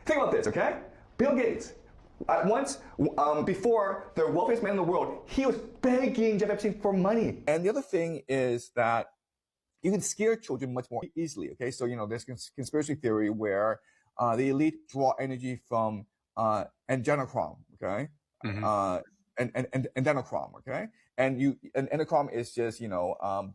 Think about this, okay? Bill Gates, at once, before the wealthiest man in the world, he was begging Jeff Epstein for money. And the other thing is that you can scare children much more easily, okay? So, there's conspiracy theory where the elite draw energy from adrenochrome, okay? And adrenochrome, okay? And adrenochrome is just,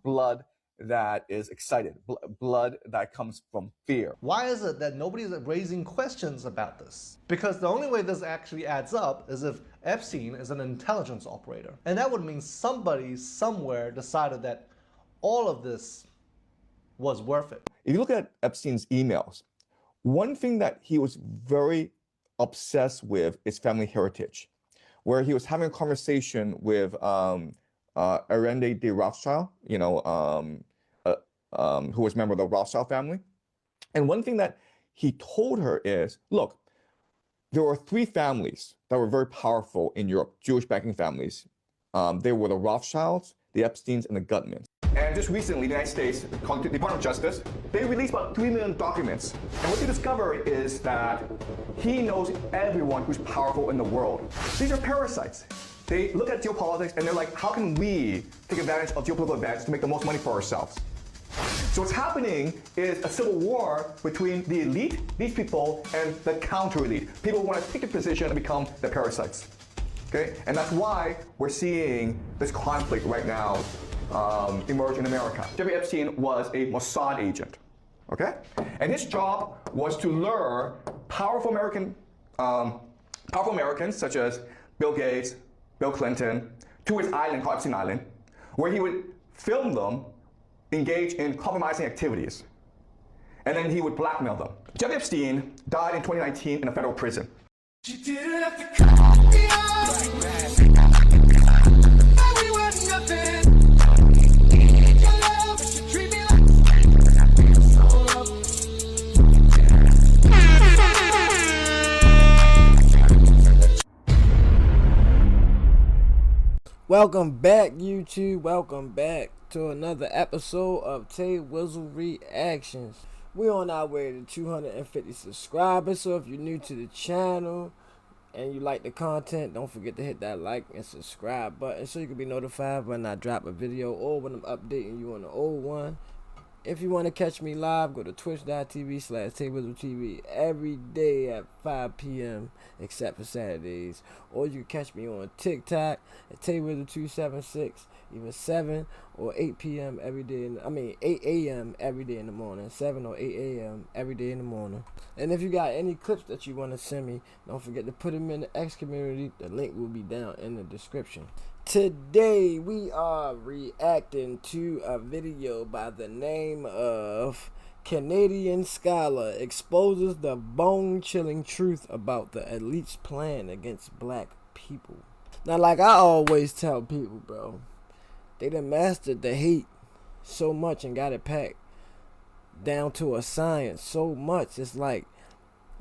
blood that is excited, blood that comes from fear. Why is it that nobody's raising questions about this? Because the only way this actually adds up is if Epstein is an intelligence operator. And that would mean somebody somewhere decided that all of this was worth it. If you look at Epstein's emails, one thing that he was very obsessed with is family heritage, where he was having a conversation with Arende de Rothschild, who was a member of the Rothschild family. And one thing that he told her is, look, there were three families that were very powerful in Europe, Jewish banking families. They were the Rothschilds, the Epsteins, and the Gutmans. And just recently, the United States, called the Department of Justice, they released about 3 million documents. And what they discovered is that he knows everyone who's powerful in the world. These are parasites. They look at geopolitics and they're like, how can we take advantage of geopolitical events to make the most money for ourselves? So what's happening is a civil war between the elite, these people, and the counter-elite. People who want to take the position and become the parasites. Okay? And that's why we're seeing this conflict right now emerge in America. Jeffrey Epstein was a Mossad agent. Okay? And his job was to lure powerful Americans such as Bill Gates, Bill Clinton, to his island called Epstein Island, where he would film them engage in compromising activities. And then he would blackmail them. Jeffrey Epstein died in 2019 in a federal prison. She didn't have to cut me off. We were nothing. Your love should treat me like Welcome back, YouTube. Welcome back to another episode of Tay Wizzle Reactions. We're on our way to 250 subscribers, so if you're new to the channel and you like the content, don't forget to hit that like and subscribe button so you can be notified when I drop a video or when I'm updating you on the old one. If you want to catch me live, go to twitch.tv/TayWizzleTV every day at 5 p.m. except for Saturdays. Or you can catch me on TikTok at TayWizzle276, either 7 or 8 p.m. every day. 8 a.m. every day in the morning. 7 or 8 a.m. every day in the morning. And if you got any clips that you want to send me, don't forget to put them in the X community. The link will be down in the description. Today we are reacting to a video by the name of Canadian Scholar Exposes the Bone-Chilling Truth About the Elite's Plan Against Black People. Now, like I always tell people, bro, they done mastered the hate so much and got it packed down to a science so much. It's like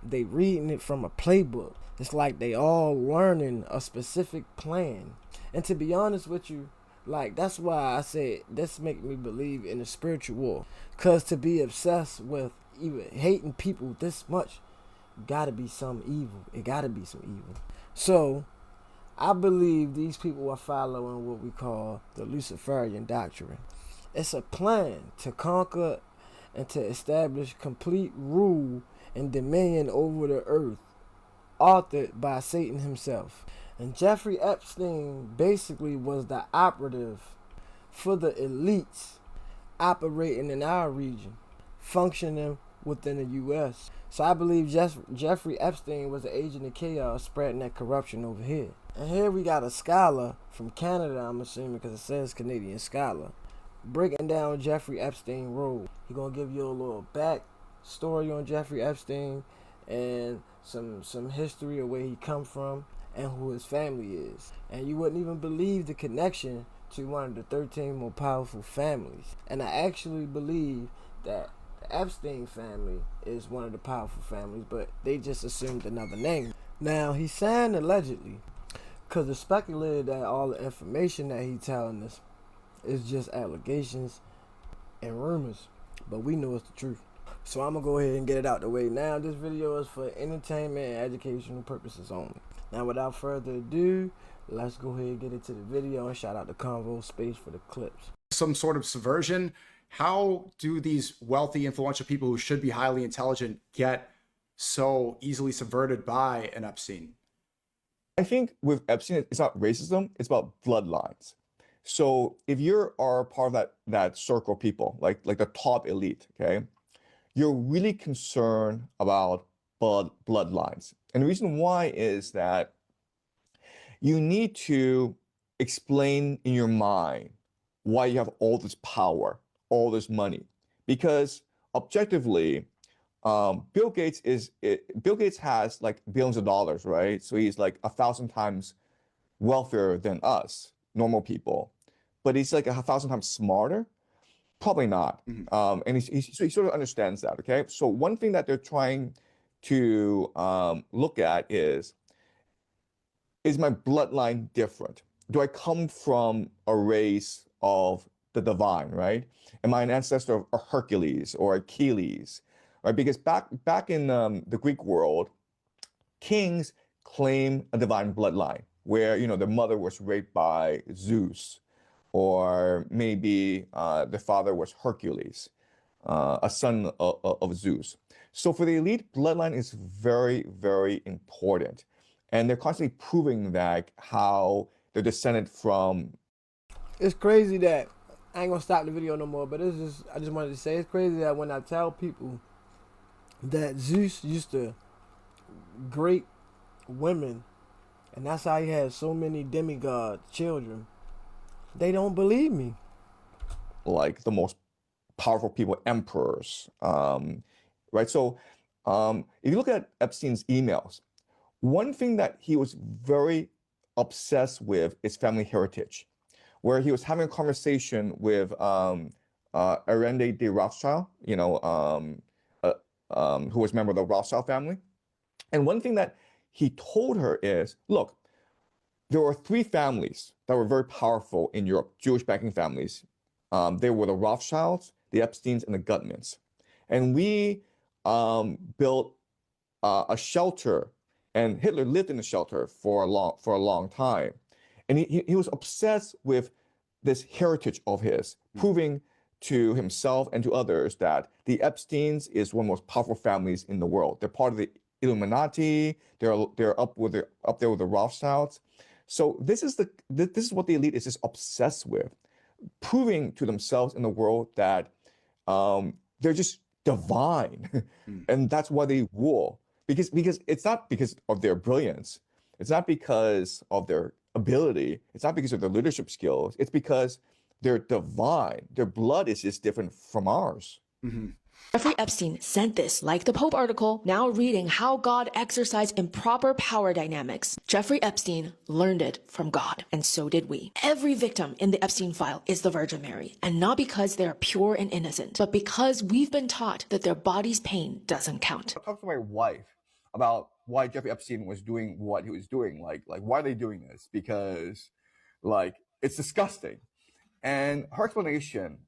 they reading it from a playbook. It's like they all learning a specific plan. And to be honest with you, like, that's why I said this make me believe in the spiritual war. Cause to be obsessed with even hating people this much, gotta be some evil. It gotta be some evil. So I believe these people are following what we call the Luciferian doctrine. It's a plan to conquer and to establish complete rule and dominion over the earth, authored by Satan himself. And Jeffrey Epstein basically was the operative for the elites operating in our region, functioning within the U.S. So I believe Jeffrey Epstein was an agent of chaos spreading that corruption over here. And here we got a scholar from Canada, I'm assuming, because it says Canadian Scholar, breaking down Jeffrey Epstein role. He's going to give you a little back story on Jeffrey Epstein and some history of where he come from and who his family is. And you wouldn't even believe the connection to one of the 13 more powerful families. And I actually believe that the Epstein family is one of the powerful families, but they just assumed another name. Now, he signed allegedly because it's speculated that all the information that he's telling us is just allegations and rumors, but we know it's the truth. So I'm gonna go ahead and get it out the way now. This video is for entertainment and educational purposes only. Now, without further ado, let's go ahead and get into the video, and shout out to Convo Space for the clips. Some sort of subversion. How do these wealthy, influential people who should be highly intelligent get so easily subverted by an Epstein? I think with Epstein, it's not racism, it's about bloodlines. So if you are part of that circle of people, like the top elite, okay, you're really concerned about bloodlines. And the reason why is that you need to explain in your mind why you have all this power, all this money. Because objectively, Bill Gates has like billions of dollars, right? So he's like 1,000 times wealthier than us, normal people. But he's like 1,000 times smarter. Probably not. And so he sort of understands that, okay? So one thing that they're trying to look at is my bloodline different? Do I come from a race of the divine, right? Am I an ancestor of Hercules or Achilles, right? Because back in the Greek world, kings claim a divine bloodline where, the mother was raped by Zeus, or maybe the father was Hercules, a son of Zeus. So for the elite, bloodline is very, very important. And they're constantly proving that how they're descended from. It's crazy that, I ain't gonna stop the video no more, but I just wanted to say, it's crazy that when I tell people that Zeus used to grape women, and that's how he had so many demigod children, they don't believe me. Like the most powerful people, emperors, right? So if you look at Epstein's emails, one thing that he was very obsessed with is family heritage, where he was having a conversation with Arende de Rothschild, who was a member of the Rothschild family. And one thing that he told her is, look, there were three families that were very powerful in Europe, Jewish banking families. They were the Rothschilds, the Epsteins, and the Gutmans. And we built a shelter, and Hitler lived in the shelter for a long time. And he was obsessed with this heritage of his, proving to himself and to others that the Epsteins is one of the most powerful families in the world. They're part of the Illuminati. They're up there with the Rothschilds. So this is what the elite is just obsessed with, proving to themselves in the world that they're just divine, and that's why they rule. Because it's not because of their brilliance, it's not because of their ability, it's not because of their leadership skills. It's because they're divine. Their blood is just different from ours. Jeffrey Epstein sent this, like the Pope article, now reading how God exercised improper power dynamics. Jeffrey Epstein learned it from God, and so did we. Every victim in the Epstein file is the Virgin Mary, and not because they are pure and innocent, but because we've been taught that their body's pain doesn't count. I talked to my wife about why Jeffrey Epstein was doing what he was doing. Like why are they doing this? Because it's disgusting. And her explanation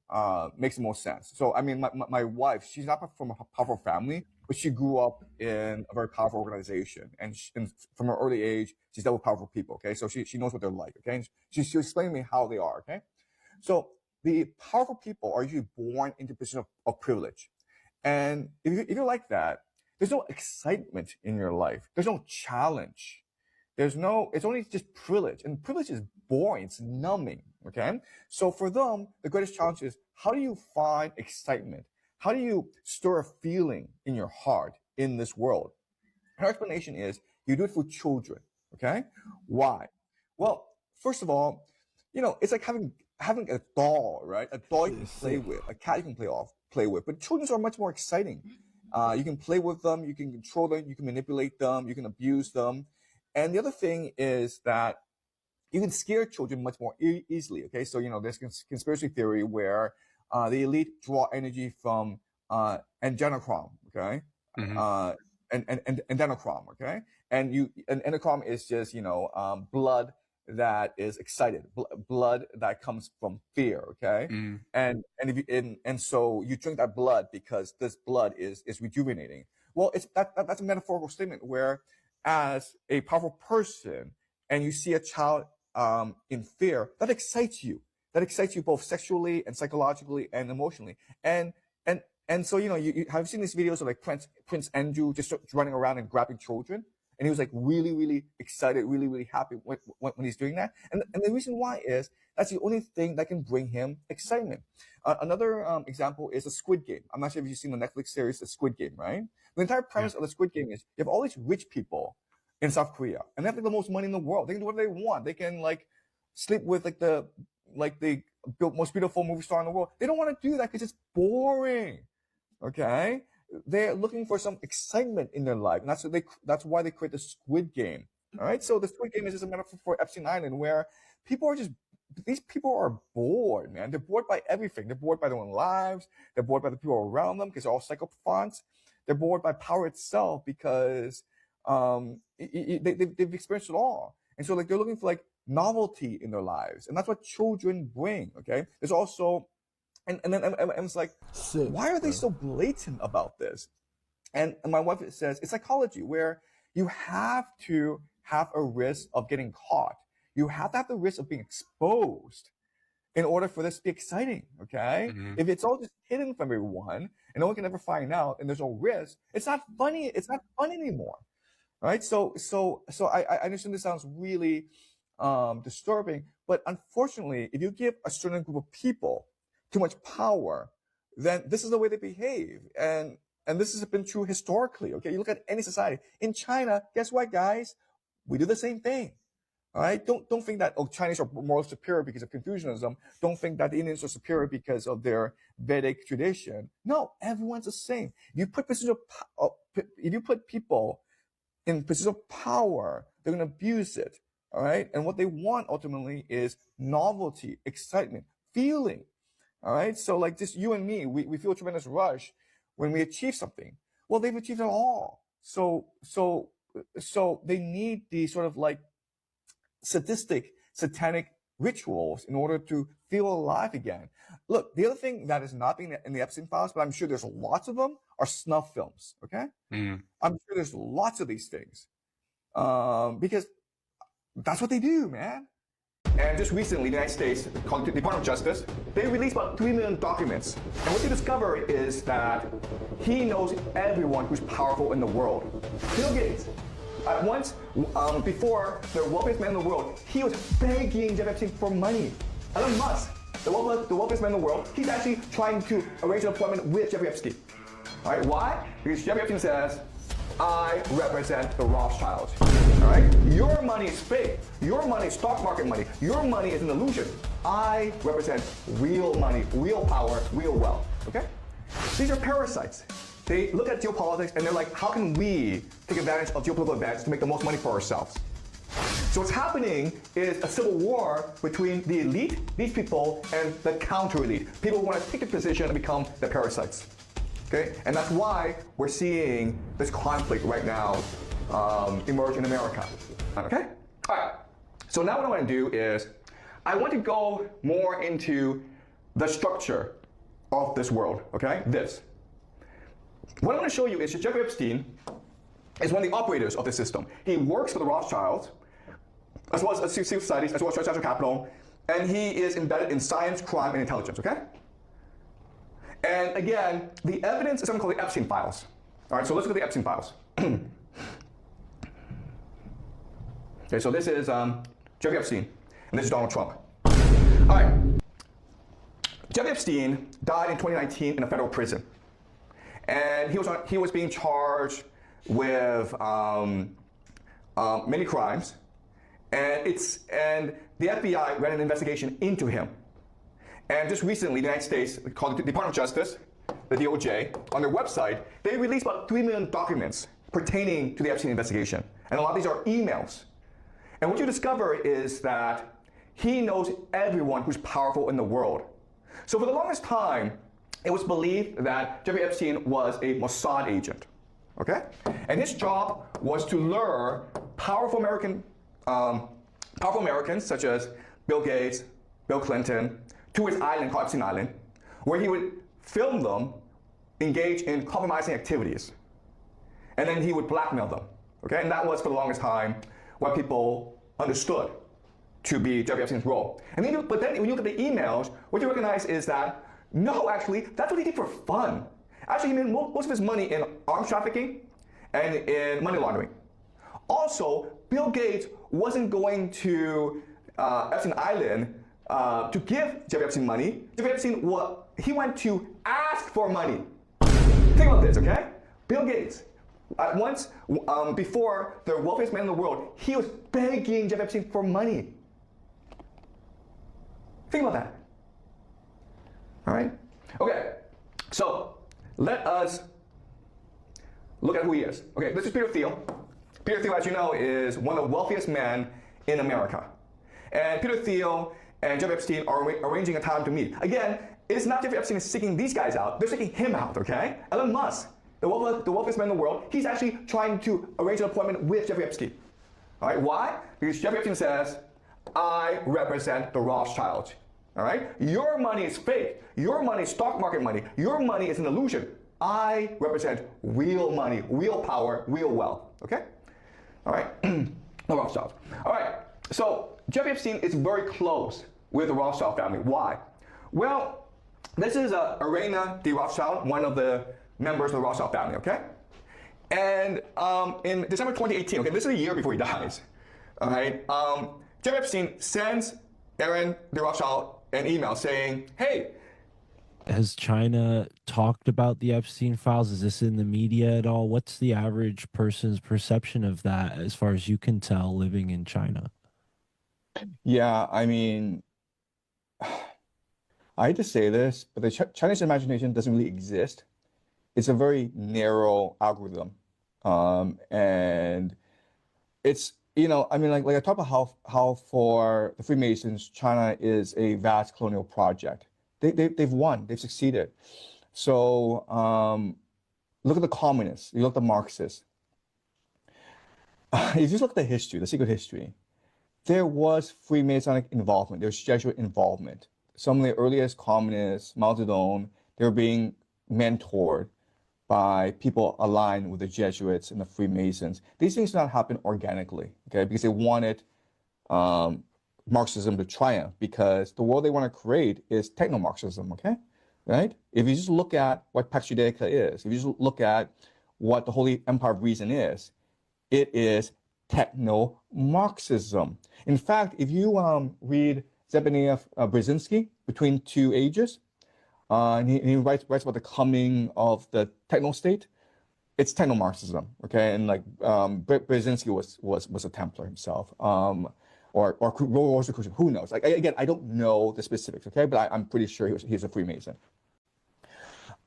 makes the most sense. So, I mean, my wife, she's not from a powerful family, but she grew up in a very powerful organization. And from her early age, she's dealt with powerful people, okay? So she knows what they're like, okay? And she explained to me how they are, okay? So the powerful people are usually born into a position of privilege. And if you're like that, there's no excitement in your life. There's no challenge. It's only just privilege. And privilege is boring. It's numbing, okay? So for them, the greatest challenge is, how do you find excitement? How do you stir a feeling in your heart in this world? Her explanation is, you do it for children, okay? Why? Well, first of all, it's like having a doll, right? A doll you can play with, a cat you can play with. But children are much more exciting. You can play with them, you can control them, you can manipulate them, you can abuse them. And the other thing is that you can scare children much more easily, okay? So, there's conspiracy theory where the elite draw energy from adrenochrome, okay? And adrenochrome, okay? And adrenochrome is just, blood that is excited, blood that comes from fear, okay? And so you drink that blood because this blood is rejuvenating. Well, that's a metaphorical statement where, as a powerful person, and you see a child in fear, that excites you. That excites you both sexually and psychologically and emotionally. And so, you have seen these videos of like Prince Andrew just running around and grabbing children. And he was like really, really excited, really, really happy when he's doing that. And the reason why is that's the only thing that can bring him excitement. Another example is the Squid Game. I'm not sure if you've seen the Netflix series, The Squid Game, right? The entire premise of the Squid Game is you have all these rich people in South Korea, and they have like the most money in the world. They can do whatever they want. They can like sleep with the most beautiful movie star in the world. They don't want to do that because it's boring. Okay, they're looking for some excitement in their life, and that's why they create the Squid Game. All right, so the Squid Game is just a metaphor for Epstein Island, where these people are bored, man. They're bored by everything. They're bored by their own lives. They're bored by the people around them because they're all psychopaths. They're bored by power itself because they've experienced it all, and so like they're looking for like novelty in their lives, and that's what children bring. Okay, there's also and it's like, why are they so blatant about this? And my wife says it's psychology, where you have to have a risk of getting caught. You have to have the risk of being exposed in order for this to be exciting. Okay, if it's all just hidden from everyone and no one can ever find out, and there's no risk, it's not funny. It's not fun anymore. All right, so I understand this sounds really disturbing, but unfortunately, if you give a certain group of people too much power, then this is the way they behave, and this has been true historically. Okay, you look at any society. In China, guess what, guys? We do the same thing. All right, don't think that Chinese are more superior because of Confucianism. Don't think that the Indians are superior because of their Vedic tradition. No, everyone's the same. If you put people in positions of power, they're going to abuse it. All right, and what they want ultimately is novelty, excitement, feeling. All right, so like just you and me, we feel a tremendous rush when we achieve something. Well, they've achieved it all. So they need these sort of like sadistic, satanic rituals in order to feel alive again. Look, the other thing that is not being in the Epstein files, but I'm sure there's lots of them, are snuff films. Okay, I'm sure there's lots of these things because that's what they do, man. And just recently, the United States, called the Department of Justice, they released about 3 million documents. And what they discover is that he knows everyone who's powerful in the world. Bill Gates, once, before the wealthiest man in the world, he was begging Jeff Epstein for money. Elon Musk, the wealthiest man in the world, he's actually trying to arrange an appointment with Jeffrey Epstein. All right, why? Because Jeffrey Epstein says, I represent the Rothschilds. All right? Your money is fake. Your money is stock market money. Your money is an illusion. I represent real money, real power, real wealth. Okay? These are parasites. They look at geopolitics and they're like, how can we take advantage of geopolitical events to make the most money for ourselves? So what's happening is a civil war between the elite, these people, and the counter-elite. People who want to take the position and become the parasites. Okay, and that's why we're seeing this conflict right now emerge in America. Okay, all right. So now what I want to do is I want to go more into the structure of this world. Okay, this. What I want to show you is that Jeffrey Epstein is one of the operators of this system. He works for the Rothschilds, as well as secret societies, as well as transnational capital, and he is embedded in science, crime, and intelligence. Okay. And again, the evidence is something called the Epstein files. All right, so let's look at the Epstein files. Okay, so this is Jeffrey Epstein, and this is Donald Trump. All right, Jeffrey Epstein died in 2019 in a federal prison, and he was being charged with many crimes, and the FBI ran an investigation into him. And just recently, the United States, called the Department of Justice, the DOJ, on their website, they released about 3 million documents pertaining to the Epstein investigation. And a lot of these are emails. And what you discover is that he knows everyone who's powerful in the world. So for the longest time, it was believed that Jeffrey Epstein was a Mossad agent. Okay? And his job was to lure powerful American powerful Americans such as Bill Gates, Bill Clinton, to his island called Epstein Island, where he would film them engage in compromising activities. And then he would blackmail them. Okay? And that was for the longest time what people understood to be Jeffrey Epstein's role. But then when you look at the emails, what you recognize is that no, actually, that's what he did for fun. Actually, he made most of his money in arms trafficking and in money laundering. Also, Bill Gates wasn't going to Epstein Island to give Jeffrey Epstein money. Jeffrey Epstein, he went to ask for money. Think about this, okay? Bill Gates, once before the wealthiest man in the world, he was begging Jeffrey Epstein for money. Think about that. All right? Okay, so let us look at who he is. Okay, this is Peter Thiel. Peter Thiel, as you know, is one of the wealthiest men in America. And Peter Thiel and Jeffrey Epstein are arranging a time to meet. Again, it's not Jeffrey Epstein is seeking these guys out, they're seeking him out, okay? Elon Musk, the wealthiest man in the world, he's actually trying to arrange an appointment with Jeffrey Epstein. All right, why? Because Jeffrey Epstein says, I represent the Rothschilds. All right? Your money is fake. Your money is stock market money. Your money is an illusion. I represent real money, real power, real wealth. Okay? All right? The Rothschilds. All right. So Jeffrey Epstein is very close with the Rothschild family. Why? Well, this is Irena de Rothschild, one of the members of the Rothschild family. Okay? And in December 2018, okay, this is a year before he dies. All right? Jeffrey Epstein sends Aaron de Rothschild an email saying, hey. Has China talked about the Epstein files? Is this in the media at all? What's the average person's perception of that as far as you can tell living in China? Yeah, I mean, I hate to say this, but the Chinese imagination doesn't really exist. It's a very narrow algorithm. And it's, I mean, like I talk about how for the Freemasons, China is a vast colonial project. They've won, they've succeeded. So look at the communists, you look at the Marxists. If you just look at the history, the secret history, there was Freemasonic involvement, there was Jesuit involvement. Some of the earliest communists, Mao Zedong, they were being mentored by people aligned with the Jesuits and the Freemasons. These things did not happen organically, okay, because they wanted Marxism to triumph, because the world they want to create is techno-Marxism, okay, right? If you just look at what Pax Judaica is, if you just look at what the Holy Empire of Reason is, it is techno-Marxism. In fact, if you read Zbigniew Brzezinski, Between Two Ages, and he writes about the coming of the techno state. It's techno-Marxism, okay? And like Brzezinski was a Templar himself, or was a Christian. Who knows? Like again, I don't know the specifics, okay? But I'm pretty sure he's a Freemason.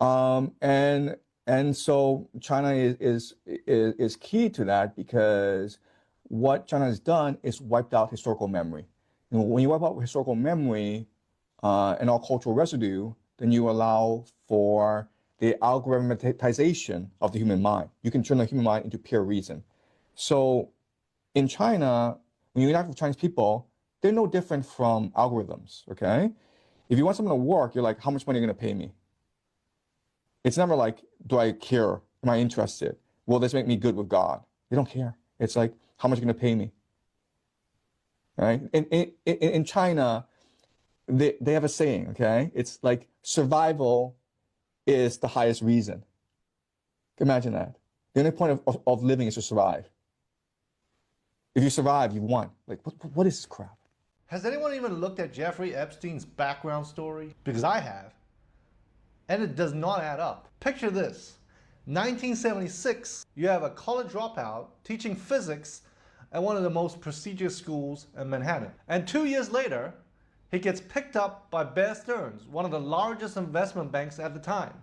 And so China is key to that, because what China has done is wiped out historical memory. When you wipe out historical memory and all cultural residue, then you allow for the algorithmization of the human mind. You can turn the human mind into pure reason. So in China, when you interact with Chinese people, they're no different from algorithms, okay? If you want someone to work, you're like, how much money are you gonna pay me? It's never like, do I care? Am I interested? Will this make me good with God? They don't care. It's like, how much are you gonna pay me? Right? In China, they have a saying, okay? It's like, survival is the highest reason. Imagine that. The only point of living is to survive. If you survive, you won. Like, what is this crap? Has anyone even looked at Jeffrey Epstein's background story? Because I have. And it does not add up. Picture this. 1976, you have a college dropout teaching physics at one of the most prestigious schools in Manhattan. And 2 years later, he gets picked up by Bear Stearns, one of the largest investment banks at the time.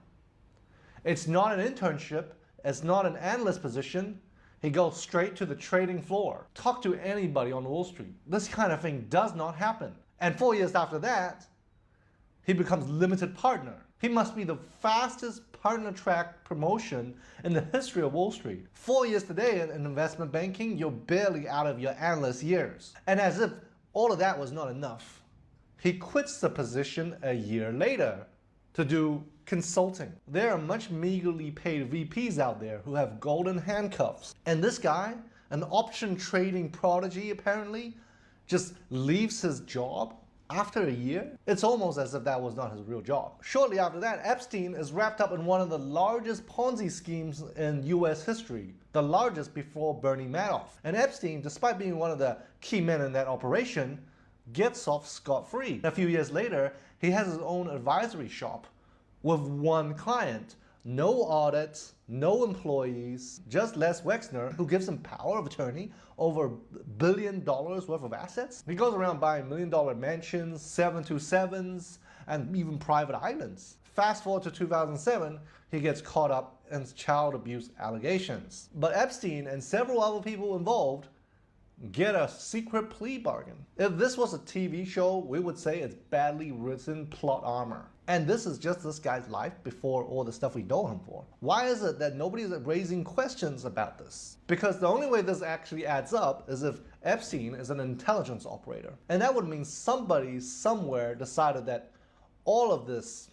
It's not an internship, it's not an analyst position. He goes straight to the trading floor. Talk to anybody on Wall Street. This kind of thing does not happen. And 4 years after that, he becomes limited partner. He must be the fastest partner track promotion in the history of Wall Street. 4 years today in investment banking, you're barely out of your analyst years. And as if all of that was not enough. He quits the position a year later to do consulting. There are much meagerly paid VPs out there who have golden handcuffs. And this guy, an option trading prodigy apparently, just leaves his job after a year? It's almost as if that was not his real job. Shortly after that, Epstein is wrapped up in one of the largest Ponzi schemes in US history, the largest before Bernie Madoff. And Epstein, despite being one of the key men in that operation, gets off scot-free. A few years later, he has his own advisory shop with one client. No audits, no employees, just Les Wexner, who gives him power of attorney over $1 billion worth of assets. He goes around buying $1 million mansions, 727s, and even private islands. Fast forward to 2007, he gets caught up in child abuse allegations. But Epstein and several other people involved get a secret plea bargain. If this was a TV show, we would say it's badly written plot armor. And this is just this guy's life before all the stuff we know him for. Why is it that nobody's raising questions about this? Because the only way this actually adds up is if Epstein is an intelligence operator. And that would mean somebody somewhere decided that all of this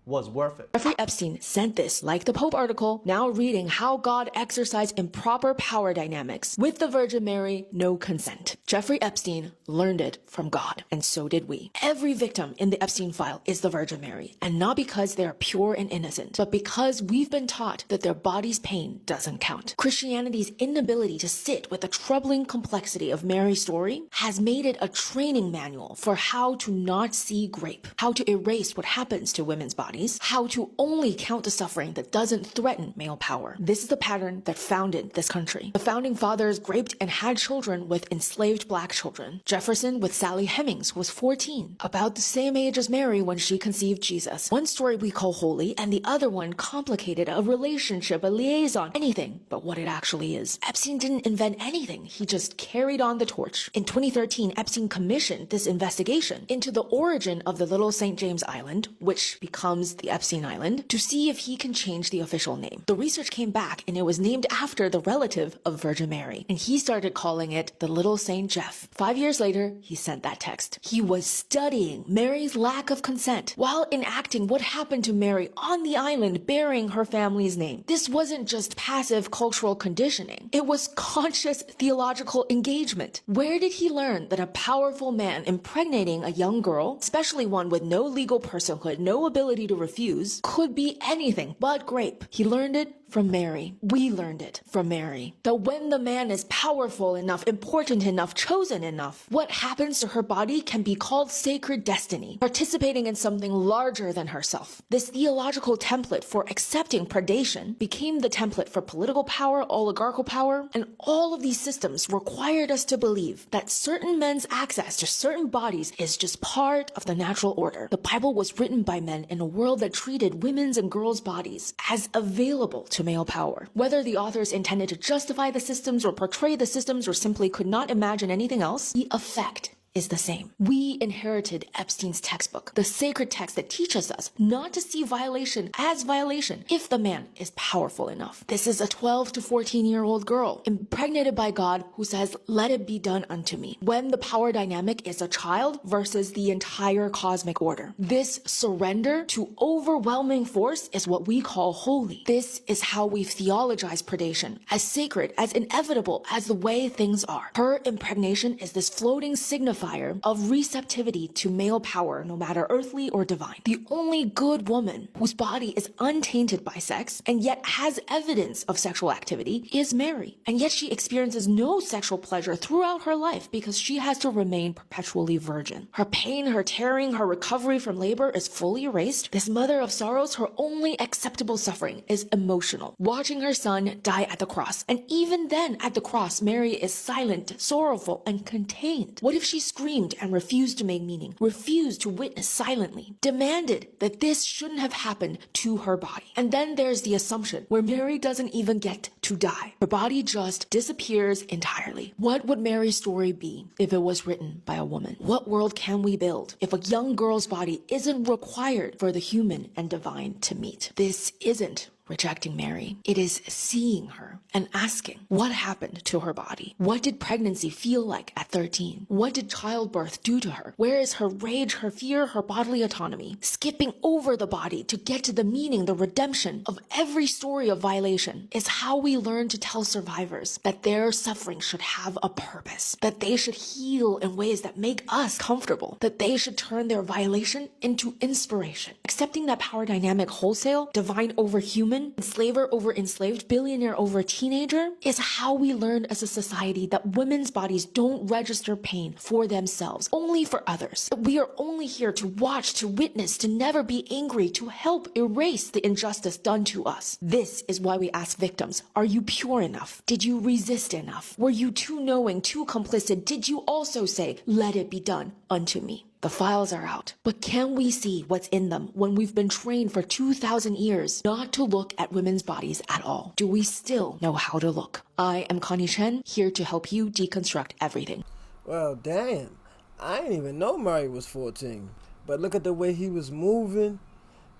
was worth it. Jeffrey Epstein sent this, like the Pope article, now reading how God exercised improper power dynamics with the Virgin Mary, no consent. Jeffrey Epstein learned it from God, and so did we. Every victim in the Epstein file is the Virgin Mary, and not because they are pure and innocent, but because we've been taught that their body's pain doesn't count. Christianity's inability to sit with the troubling complexity of Mary's story has made it a training manual for how to not see grape, how to erase what happens to women's bodies, how to only count the suffering that doesn't threaten male power. This is the pattern that founded this country. The founding fathers raped and had children with enslaved black children. Jefferson with Sally Hemings, who was 14, about the same age as Mary when she conceived Jesus. One story we call holy, and the other one complicated, a relationship, a liaison, anything but what it actually is. Epstein didn't invent anything. He just carried on the torch. In 2013, Epstein commissioned this investigation into the origin of the Little St. James Island, which becomes the Epstein Island, to see if he can change the official name. The research came back and it was named after the relative of Virgin Mary, and he started calling it the Little St. Jeff. 5 years later, he sent that text. He was studying Mary's lack of consent while enacting what happened to Mary on the island bearing her family's name. This wasn't just passive cultural conditioning. It was conscious theological engagement. Where did he learn that a powerful man impregnating a young girl, especially one with no legal personhood, no ability to refuse, could be anything but grape? He learned it from Mary. We learned it from Mary. That when the man is powerful enough, important enough, chosen enough, what happens to her body can be called sacred destiny, participating in something larger than herself. This theological template for accepting predation became the template for political power, oligarchical power, and all of these systems required us to believe that certain men's access to certain bodies is just part of the natural order. The Bible was written by men in a world that treated women's and girls' bodies as available to male power. Whether the authors intended to justify the systems or portray the systems or simply could not imagine anything else, the effect is the same. We inherited Epstein's textbook, the sacred text that teaches us not to see violation as violation if the man is powerful enough. This is a 12 to 14-year-old girl impregnated by God who says, "Let it be done unto me," when the power dynamic is a child versus the entire cosmic order. This surrender to overwhelming force is what we call holy. This is how we've theologized predation, as sacred, as inevitable as the way things are. Her impregnation is this floating signifier of receptivity to male power, no matter earthly or divine. The only good woman whose body is untainted by sex and yet has evidence of sexual activity is Mary. And yet she experiences no sexual pleasure throughout her life because she has to remain perpetually virgin. Her pain, her tearing, her recovery from labor is fully erased. This mother of sorrows, her only acceptable suffering is emotional, watching her son die at the cross. And even then at the cross, Mary is silent, sorrowful, and contained. What if she screamed and refused to make meaning, refused to witness silently, demanded that this shouldn't have happened to her body? And then there's the assumption where Mary doesn't even get to die. Her body just disappears entirely. What would Mary's story be if it was written by a woman? What world can we build if a young girl's body isn't required for the human and divine to meet? This isn't rejecting Mary. It is seeing her and asking, what happened to her body? What did pregnancy feel like at 13? What did childbirth do to her? Where is her rage, her fear, her bodily autonomy? Skipping over the body to get to the meaning, the redemption of every story of violation is how we learn to tell survivors that their suffering should have a purpose, that they should heal in ways that make us comfortable, that they should turn their violation into inspiration. Accepting that power dynamic wholesale, divine over human, enslaver over enslaved, billionaire over teenager, is how we learn as a society that women's bodies don't register pain for themselves, only for others. That we are only here to watch, to witness, to never be angry, to help erase the injustice done to us. This is why we ask victims, are you pure enough? Did you resist enough? Were you too knowing, too complicit? Did you also say, let it be done unto me? The files are out, but can we see what's in them when we've been trained for 2,000 years not to look at women's bodies at all? Do we still know how to look? I am Connie Chen, here to help you deconstruct everything. Well, damn. I didn't even know Murray was 14. But look at the way he was moving.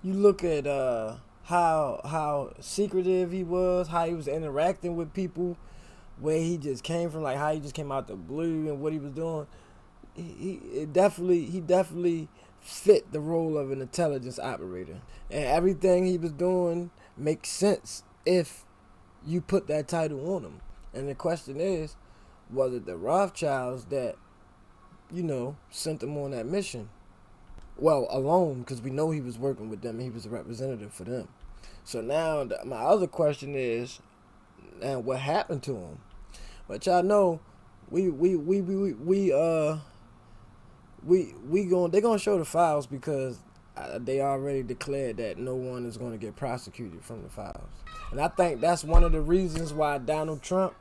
You look at how secretive he was, how he was interacting with people, where he just came from, like how he just came out the blue and what he was doing. He definitely fit the role of an intelligence operator, and everything he was doing makes sense if you put that title on him. And the question is, was it the Rothschilds that, sent him on that mission? Well, alone, because we know he was working with them and he was a representative for them. So now my other question is, and what happened to him? But y'all know, they're gonna show the files because they already declared that no one is gonna get prosecuted from the files. And I think that's one of the reasons why Donald Trump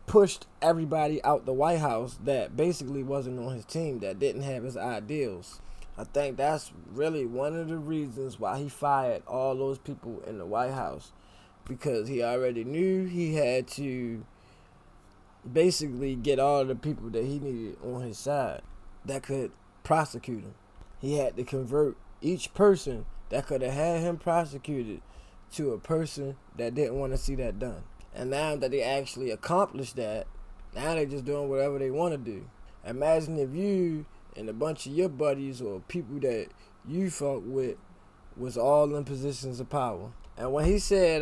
pushed everybody out the White House that basically wasn't on his team, that didn't have his ideals. I think that's really one of the reasons why he fired all those people in the White House, because he already knew he had to basically get all the people that he needed on his side that could prosecute him. He had to convert each person that could have had him prosecuted to a person that didn't want to see that done. And now that they actually accomplished that, now they're just doing whatever they want to do. Imagine if you and a bunch of your buddies or people that you fuck with was all in positions of power. And when he said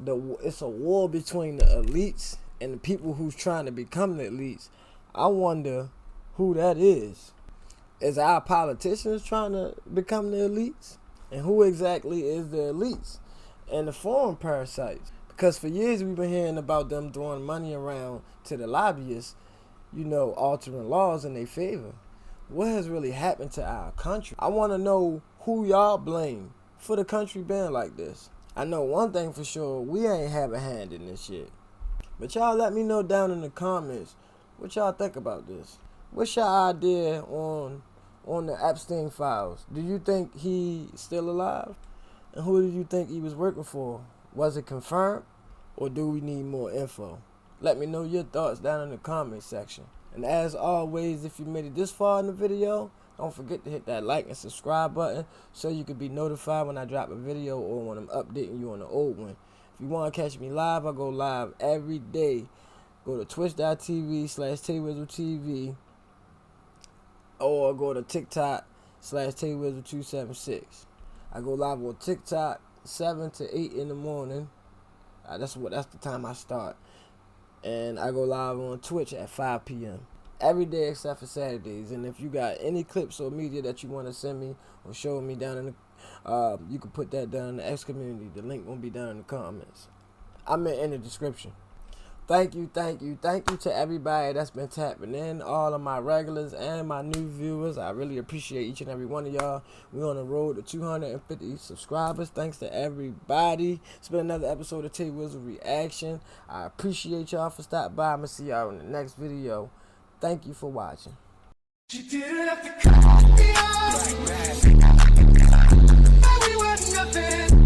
it's a war between the elites and the people who's trying to become the elites, I wonder who that is. Is our politicians trying to become the elites? And who exactly is the elites? And the foreign parasites. Because for years we've been hearing about them throwing money around to the lobbyists, altering laws in their favor. What has really happened to our country? I want to know who y'all blame for the country being like this. I know one thing for sure, we ain't have a hand in this shit. But y'all let me know down in the comments what y'all think about this. What's your idea on the Epstein files? Do you think he's still alive? And who do you think he was working for? Was it confirmed? Or do we need more info? Let me know your thoughts down in the comment section. And as always, if you made it this far in the video, don't forget to hit that like and subscribe button so you can be notified when I drop a video or when I'm updating you on the old one. If you want to catch me live, I go live every day. Go to twitch.tv/TayWizzleTV or go to TikTok/TayWizzle276. I go live on TikTok 7 to 8 in the morning. That's the time I start. And I go live on Twitch at 5 p.m. every day except for Saturdays. And if you got any clips or media that you want to send me or show me down in the you can put that down in the X community. The link won't be down in the comments. I'm in the description. Thank you to everybody that's been tapping in, all of my regulars and my new viewers. I really appreciate each and every one of y'all. We're on the road to 250 subscribers. Thanks to everybody. It's been another episode of Tay Wizzle Reaction. I appreciate y'all for stopping by. I'm going to see y'all in the next video. Thank you for watching. She didn't have to cut me off. We were nothing.